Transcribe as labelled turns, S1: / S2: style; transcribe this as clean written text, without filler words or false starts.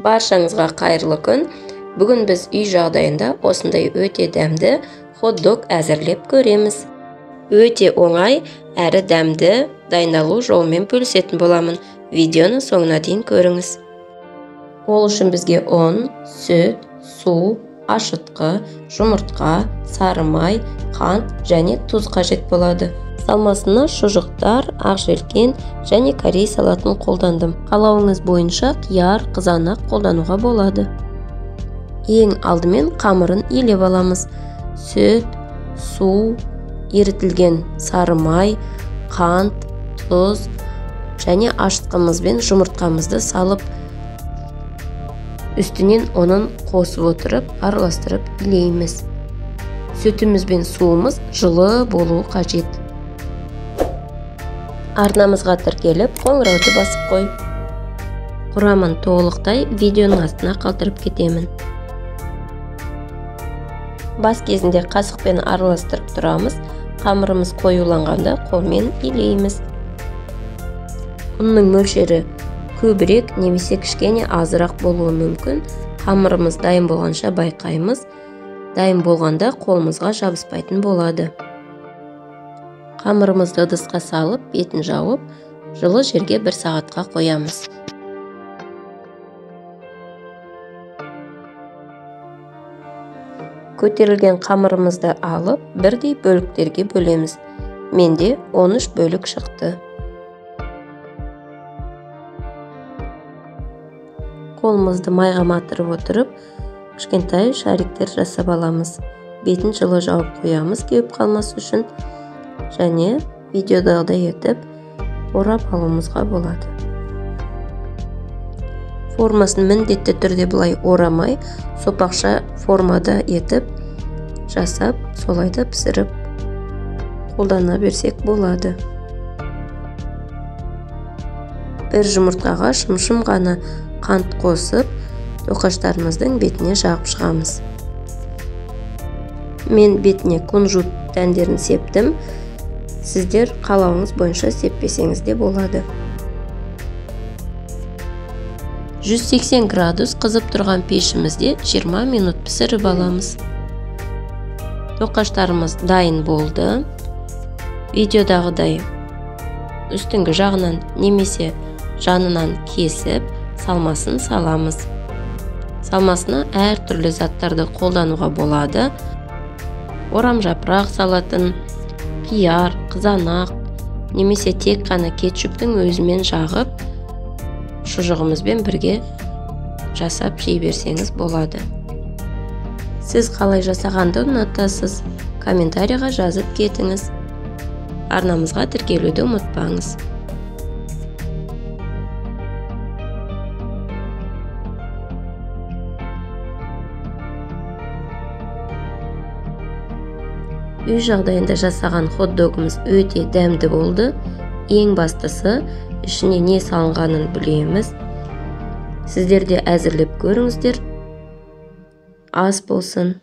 S1: Баршаңызға қайырлы күн. Бүгін біз үй жағдайында осындай өте дәмді хот-дог әзірлеп көреміз. Өте оңай әрі дәмді дайындалу жолымен бөлісетін боламын. Видеоны соңына дейін көріңіз. Ол үшін бізге ұн, сүт, су, ашытқы, жұмыртқа, сары май, қант және тұз қажет болады. Салмасына шұжықтар, ақжелкен және корей салатын қолдандым. Қалауыңыз бойынша қияр, қызанақ қолдануға болады. Ең алдымен қамырын илеп аламыз. Сүт, су, ерітілген сары май, қант, тұз және ашытқымыз бен жұмыртқамызды салып, үстінен оның қосып отырып, араластырып илейміз. Сүтіміз бен суымыз жылы болуы қажет. Арнамызға тіркеліп, қоңырауды басып қой. Құрамын толықтай видеоның астына қалдырып кетемін. Бас кезінде қасықпен араластырып тұрамыз. Қамырымыз қоюланғанда қолмен илейміз. Ұнның мөлшері көбірек немесе кішкене азырақ болуы мүмкін. Қамырымыз дайын болғанша байқаймыз. Дайын болғанда қолымызға жабыспайтын болады. Қамырымызды ыдысқа салып, бетін жауып, жылы жерге 1 сағатқа қоямыз. Көтерілген қамырымызды алып, бірдей бөліктерге бөлеміз. Менде 13 бөлік шықты. Қолымызды майға матырып отырып, кішкентай шариктер жасап аламыз. Бетін жылы жауып қоямыз, кеуіп қалмасы үшін. Және видеодағыдай етіп орап алуымызға болады. Формасын міндетті түрде бұлай орамай, сопақша формада етіп жасап, солайда пісіріп қолдана берсек болады. Бір жұмыртқаға шым-шым ғана қант қосып, тоқаштарымыздың бетіне жағып шығамыз. Мен бетіне кунжут дәндерін септім. Сіздер қалауыңыз бойынша сеппесеңіз де болады. 180 градус қызып тұрған пешімізде 20 минут пісіріп аламыз. Тоқаштарымыз дайын болды. Видеодағыдай үстіңгі жағынан немесе жанынан кесіп, салмасын саламыз. Салмасына әр түрлі заттарды қолдануға болады. Орам жапырақ салатын, қияр, қызанақ, немесе тек қана кетчуптың өзімен жағып, шұжығымызбен бірге жасап жей берсеңіз болады. Сіз қалай жасағанды ұнатасыз? Комментарийға жазып кетіңіз. Арнамызға тіркелуді ұмытпаңыз. Үй жағдайында жасаған хот-догымыз өте дәмді болды. Ең бастысы, ішіне не салынғанын білеміз. Сіздер де әзірлеп көріңіздер. Ас болсын.